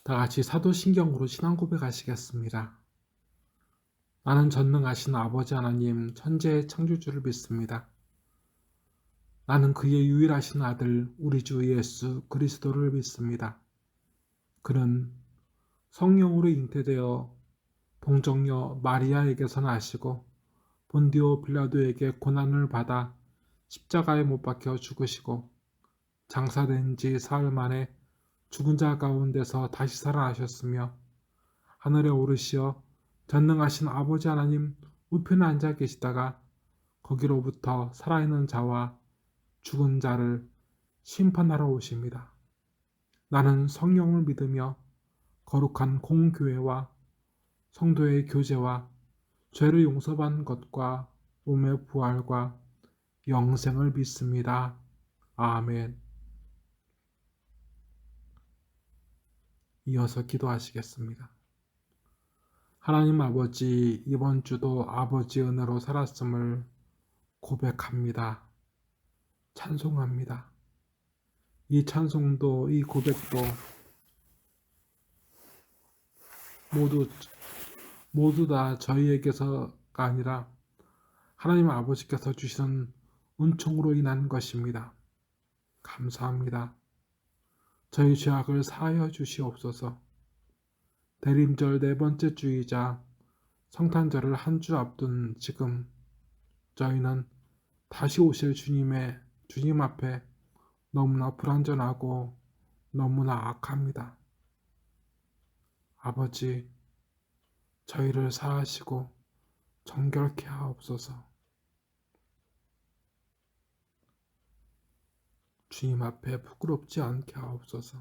다 같이 사도신경으로 신앙 고백하시겠습니다. 나는 전능하신 아버지 하나님 천지의 창조주를 믿습니다. 나는 그의 유일하신 아들 우리 주 예수 그리스도를 믿습니다. 그는 성령으로 잉태되어 동정녀 마리아에게서 나시고 본디오 빌라도에게 고난을 받아 십자가에 못 박혀 죽으시고 장사된 지 사흘 만에 죽은 자 가운데서 다시 살아나셨으며 하늘에 오르시어 전능하신 아버지 하나님 우편에 앉아 계시다가 거기로부터 살아있는 자와 죽은 자를 심판하러 오십니다. 나는 성령을 믿으며 거룩한 공교회와 성도의 교제와 죄를 용서받는 것과 몸의 부활과 영생을 믿습니다. 아멘. 이어서 기도하시겠습니다. 하나님 아버지, 이번 주도 아버지의 은혜로 살았음을 고백합니다. 찬송합니다. 이 찬송도 이 고백도 모두 다 저희에게서가 아니라 하나님 아버지께서 주시는 은총으로 인한 것입니다. 감사합니다. 저희 죄악을 사하여 주시옵소서. 대림절 네 번째 주이자 성탄절을 한 주 앞둔 지금 저희는 다시 오실 주님 앞에 너무나 불완전하고 너무나 악합니다. 아버지, 저희를 사하시고 정결케 하옵소서. 주님 앞에 부끄럽지 않게 하옵소서.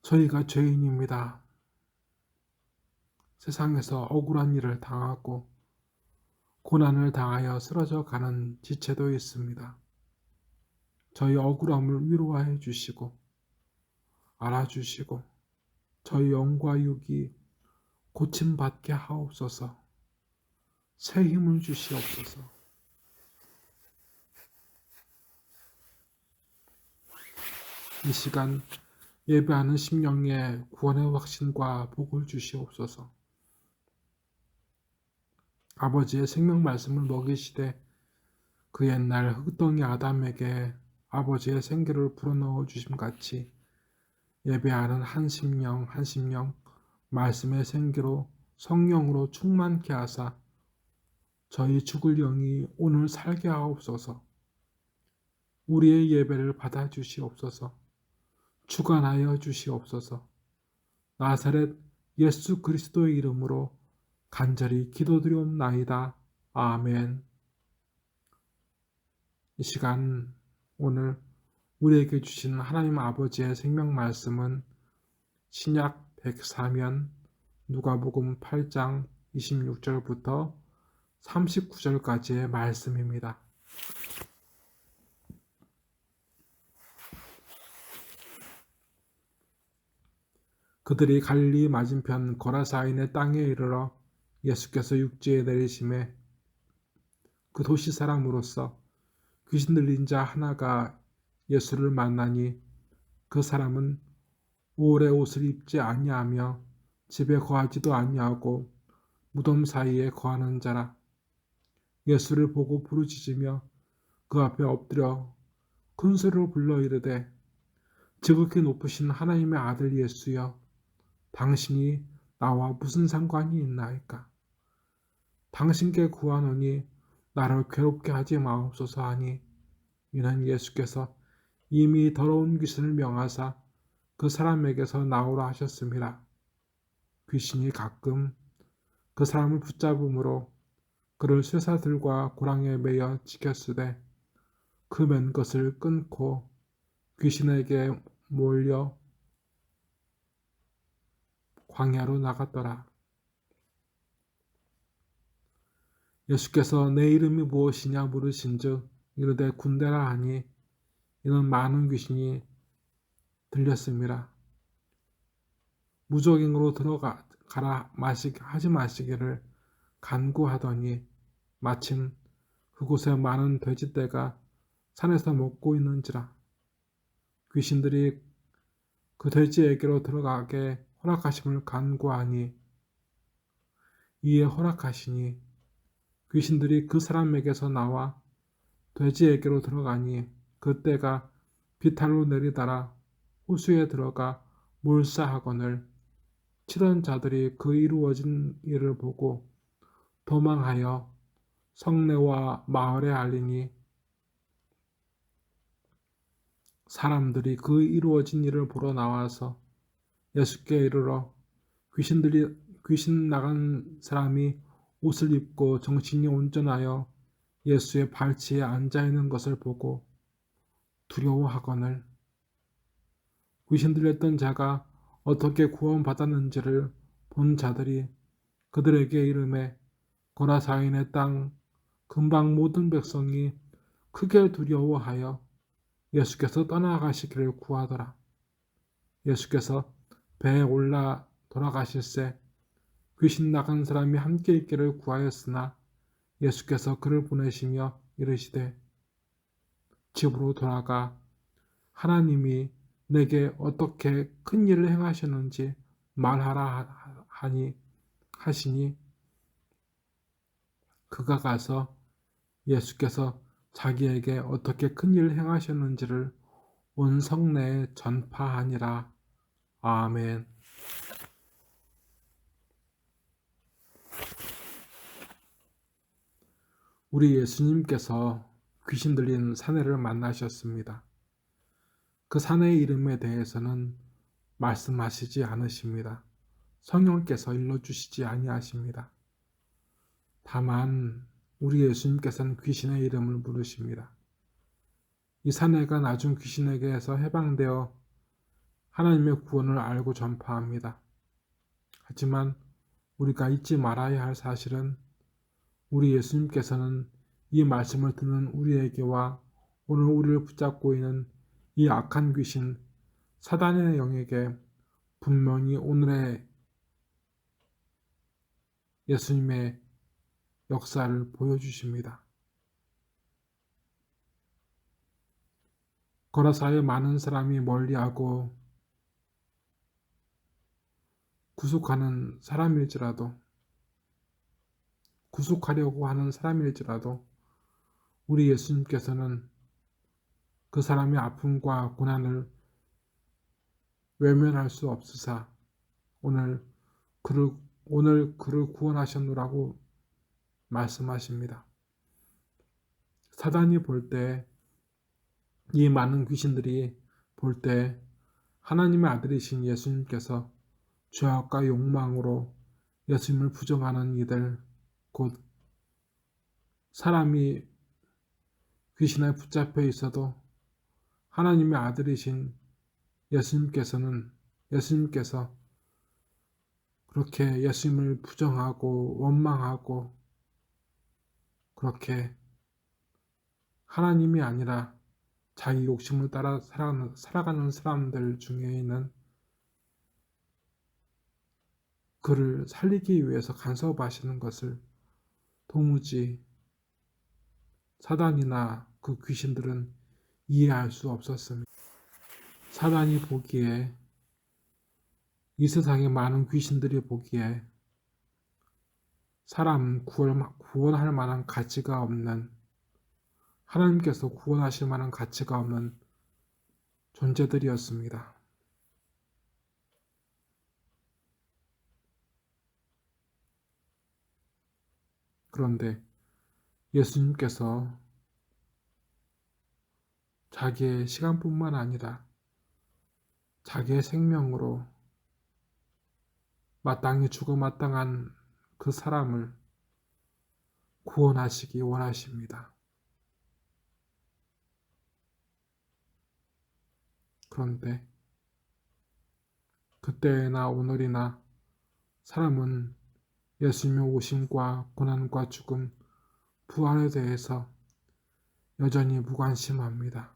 저희가 죄인입니다. 세상에서 억울한 일을 당하고 고난을 당하여 쓰러져 가는 지체도 있습니다. 저희 억울함을 위로해 주시고 알아주시고 저희 영과 육이 고침받게 하옵소서. 새 힘을 주시옵소서. 이 시간 예배하는 심령에 구원의 확신과 복을 주시옵소서. 아버지의 생명 말씀을 먹이시되 그 옛날 흙덩이 아담에게 아버지의 생기를 불어넣어 주심같이 예배하는 한 심령 말씀의 생기로 성령으로 충만케 하사 저희 죽을 영이 오늘 살게 하옵소서. 우리의 예배를 받아주시옵소서. 주관하여 주시옵소서. 나사렛 예수 그리스도의 이름으로 간절히 기도드리옵나이다. 아멘. 이 시간 오늘 우리에게 주신 하나님 아버지의 생명 말씀은 신약 104면 누가복음 8장 26절부터 39절까지의 말씀입니다. 그들이 갈릴리 맞은편 거라사인의 땅에 이르러 예수께서 육지에 내리심에 그 도시 사람으로서 귀신 들린 자 하나가 예수를 만나니 그 사람은 오래 옷을 입지 아니하며 집에 거하지도 아니하고 무덤 사이에 거하는 자라. 예수를 보고 부르짖으며 그 앞에 엎드려 큰 소리로 불러 이르되 지극히 높으신 하나님의 아들 예수여, 당신이 나와 무슨 상관이 있나이까? 당신께 구하노니 나를 괴롭게 하지 마옵소서 하니 이는 예수께서 이미 더러운 귀신을 명하사 그 사람에게서 나오라 하셨습니다. 귀신이 가끔 그 사람을 붙잡음으로 그를 쇠사들과 고랑에 매여 지켰으되 그 맨 것을 끊고 귀신에게 몰려 광야로 나갔더라. 예수께서 내 이름이 무엇이냐 물으신즉 이르되 군대라 하니 이는 많은 귀신이 들렸습니다. 무적행으로 들어가라 하지 마시기를 간구하더니 마침 그곳에 많은 돼지떼가 산에서 먹고 있는지라. 귀신들이 그 돼지에게로 들어가게 허락하심을 간구하니 이에 허락하시니 귀신들이 그 사람에게서 나와 돼지에게로 들어가니 그때가 비탈로 내리다라 호수에 들어가 몰사하거늘 치던 자들이 그 이루어진 일을 보고 도망하여 성내와 마을에 알리니 사람들이 그 이루어진 일을 보러 나와서 예수께 이르러 귀신 나간 사람이 옷을 입고 정신이 온전하여 예수의 발치에 앉아 있는 것을 보고 두려워하거늘 귀신 들렸던 자가 어떻게 구원받았는지를 본 자들이 그들에게 이르매 고라사인의 땅 근방 모든 백성이 크게 두려워하여 예수께서 떠나가시기를 구하더라. 예수께서 배에 올라 돌아가실새 귀신 나간 사람이 함께 있기를 구하였으나 예수께서 그를 보내시며 이르시되 집으로 돌아가 하나님이 내게 어떻게 큰 일을 행하셨는지 말하라 하시니 그가 가서 예수께서 자기에게 어떻게 큰 일을 행하셨는지를 온 성내에 전파하니라. 아멘. 우리 예수님께서 귀신 들린 사내를 만나셨습니다. 그 사내의 이름에 대해서는 말씀하시지 않으십니다. 성령께서 일러주시지 아니하십니다. 다만 우리 예수님께서는 귀신의 이름을 부르십니다. 이 사내가 나중 귀신에게서 해방되어 하나님의 구원을 알고 전파합니다. 하지만 우리가 잊지 말아야 할 사실은 우리 예수님께서는 이 말씀을 듣는 우리에게와 오늘 우리를 붙잡고 있는 이 악한 귀신 사단의 영에게 분명히 오늘의 예수님의 역사를 보여주십니다. 거라사에 많은 사람이 멀리하고 구속하는 사람일지라도 구속하려고 하는 사람일지라도 우리 예수님께서는 그 사람의 아픔과 고난을 외면할 수 없으사 오늘 그를 구원하셨노라고 말씀하십니다. 사단이 볼 때, 이 많은 귀신들이 볼 때 하나님의 아들이신 예수님께서 죄악과 욕망으로 예수님을 부정하는 이들, 곧 사람이 귀신에 붙잡혀 있어도 하나님의 아들이신 예수님께서 그렇게 예수님을 부정하고 원망하고 그렇게 하나님이 아니라 자기 욕심을 따라 살아가는 사람들 중에는 그를 살리기 위해서 간섭하시는 것을 도무지 사단이나 그 귀신들은 이해할 수 없었습니다. 사단이 보기에 이 세상에 많은 귀신들이 보기에 사람 구원할 만한 가치가 없는 하나님께서 구원하실 만한 가치가 없는 존재들이었습니다. 그런데 예수님께서 자기의 시간뿐만 아니라 자기의 생명으로 마땅히 죽어 마땅한 그 사람을 구원하시기 원하십니다. 그런데 그때나 오늘이나 사람은 예수님의 오심과 고난과 죽음, 부활에 대해서 여전히 무관심합니다.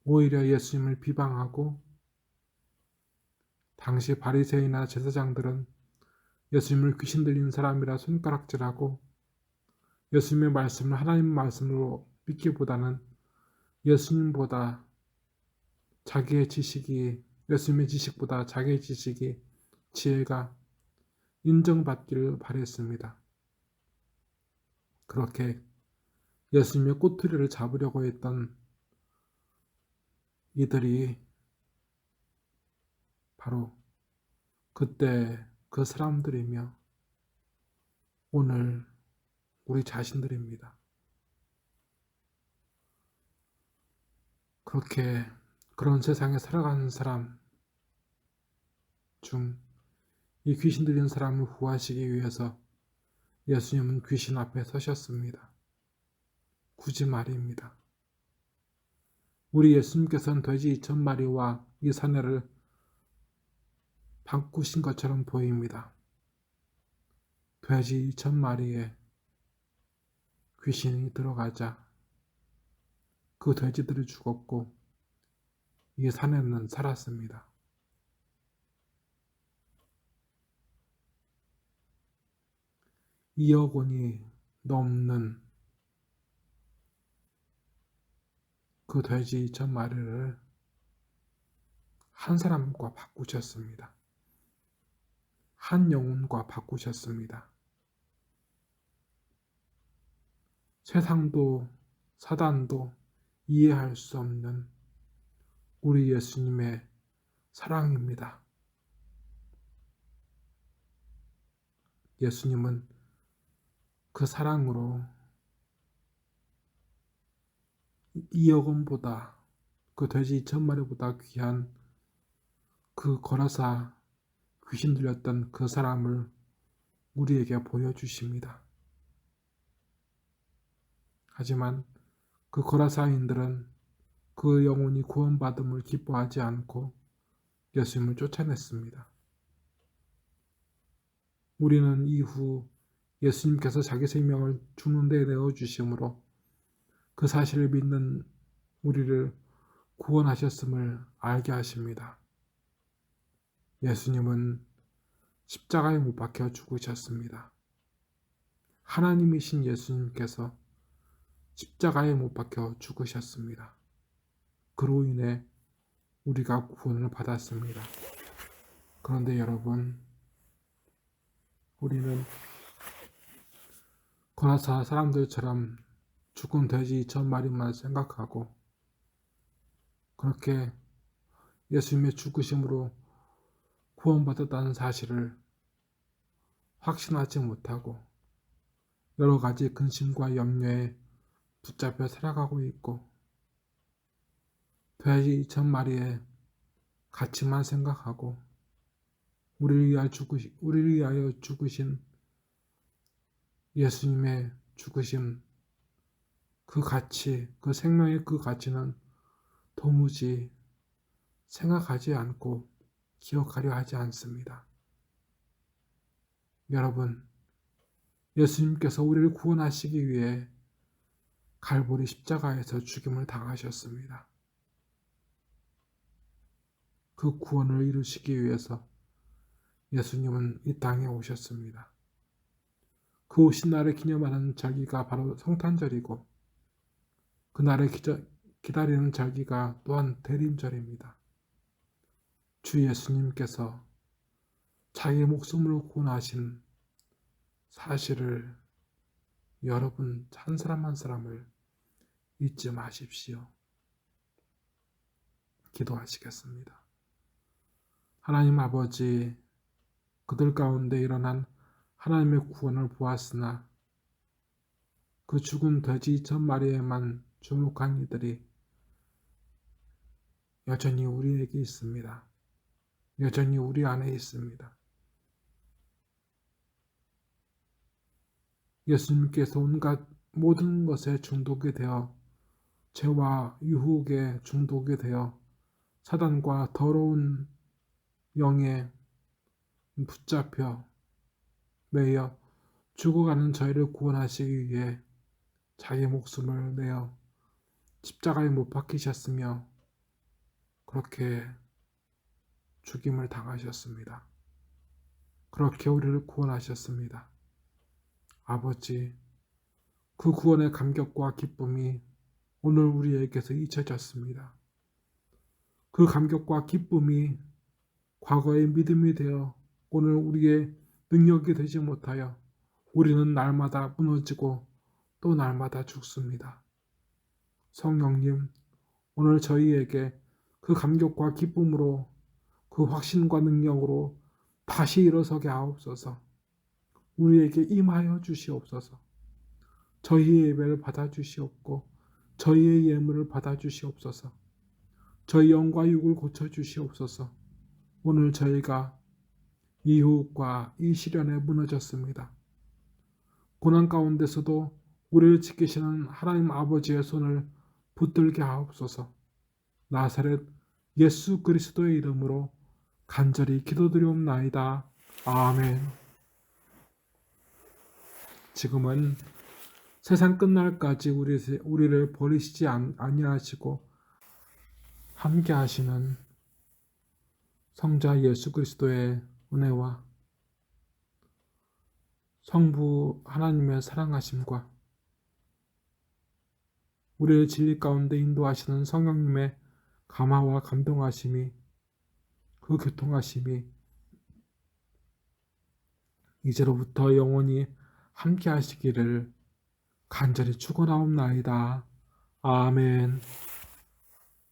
오히려 예수님을 비방하고 당시 바리새인이나 제사장들은 예수님을 귀신 들린 사람이라 손가락질하고 예수님의 말씀을 하나님 말씀으로 믿기보다는 예수님보다 예수님의 지식보다 자기의 지식이, 지혜가 인정받기를 바랬습니다. 그렇게 예수님의 꼬투리를 잡으려고 했던 이들이 바로 그때 그 사람들이며 오늘 우리 자신들입니다. 그렇게 그런 세상에 살아가는 사람 중 이 귀신 들린 사람을 구하시기 위해서 예수님은 귀신 앞에 서셨습니다. 굳이 말입니다. 우리 예수님께서는 돼지 2,000마리와 이 사내를 바꾸신 것처럼 보입니다. 돼지 2,000마리에 귀신이 들어가자 그 돼지들이 죽었고 이 사내는 살았습니다. (2억 원이) 넘는 그 돼지 2,000마리를 한 사람과 바꾸셨습니다. 한 영혼과 바꾸셨습니다. 세상도 사단도 이해할 수 없는 우리 예수님의 사랑입니다. 예수님은 그 사랑으로 2억 원보다, 그 돼지 2,000마리보다 귀한 그 거라사 귀신 들렸던 그 사람을 우리에게 보여주십니다. 하지만 그 거라사인들은 그 영혼이 구원받음을 기뻐하지 않고 예수님을 쫓아냈습니다. 우리는 이후 예수님께서 자기 생명을 주는 데 내어주심으로 그 사실을 믿는 우리를 구원하셨음을 알게 하십니다. 예수님은 십자가에 못 박혀 죽으셨습니다. 하나님이신 예수님께서 십자가에 못 박혀 죽으셨습니다. 그로 인해 우리가 구원을 받았습니다. 그런데 여러분, 우리는 거라사 사람들처럼 죽은 돼지 2,000마리만 생각하고 그렇게 예수님의 죽으심으로 구원받았다는 사실을 확신하지 못하고 여러 가지 근심과 염려에 붙잡혀 살아가고 있고 돼지 2,000마리의 가치만 생각하고 우리를 위하여 죽으신 예수님의 죽으심, 그 가치, 그 생명의 그 가치는 도무지 생각하지 않고 기억하려 하지 않습니다. 여러분, 예수님께서 우리를 구원하시기 위해 갈보리 십자가에서 죽임을 당하셨습니다. 그 구원을 이루시기 위해서 예수님은 이 땅에 오셨습니다. 그 오신 날을 기념하는 절기가 바로 성탄절이고 그날을 기다리는 절기가 또한 대림절입니다. 주 예수님께서 자기 목숨을 구원하신 사실을 여러분 한 사람 한 사람을 잊지 마십시오. 기도하시겠습니다. 하나님 아버지, 그들 가운데 일어난 하나님의 구원을 보았으나 그 죽은 돼지 2,000마리에만 주목한 이들이 여전히 우리에게 있습니다. 여전히 우리 안에 있습니다. 예수님께서 온갖 모든 것에 중독이 되어 죄와 유혹에 중독이 되어 사단과 더러운 영에 붙잡혀 매여 죽어가는 저희를 구원하시기 위해 자기 목숨을 내어 십자가에 못 박히셨으며 그렇게 죽임을 당하셨습니다. 그렇게 우리를 구원하셨습니다. 아버지, 그 구원의 감격과 기쁨이 오늘 우리에게서 잊혀졌습니다. 그 감격과 기쁨이 과거의 믿음이 되어 오늘 우리의 능력이 되지 못하여 우리는 날마다 무너지고 또 날마다 죽습니다. 성령님, 오늘 저희에게 그 감격과 기쁨으로 그 확신과 능력으로 다시 일어서게 하옵소서. 우리에게 임하여 주시옵소서. 저희의 예배를 받아주시옵고 저희의 예물을 받아주시옵소서. 저희 영과 육을 고쳐주시옵소서. 오늘 저희가 이 유혹과 이 시련에 무너졌습니다. 고난 가운데서도 우리를 지키시는 하나님 아버지의 손을 붙들게 하옵소서. 나사렛 예수 그리스도의 이름으로 간절히 기도드리옵나이다. 아멘. 지금은 세상 끝날까지 우리를 버리시지 아니하시고 함께 하시는 성자 예수 그리스도의 은혜와 성부 하나님의 사랑하심과 우리를 진리 가운데 인도하시는 성령님의 감화와 감동하심이 그 교통하심이 이제로부터 영원히 함께 하시기를 간절히 축원하옵나이다. 아멘.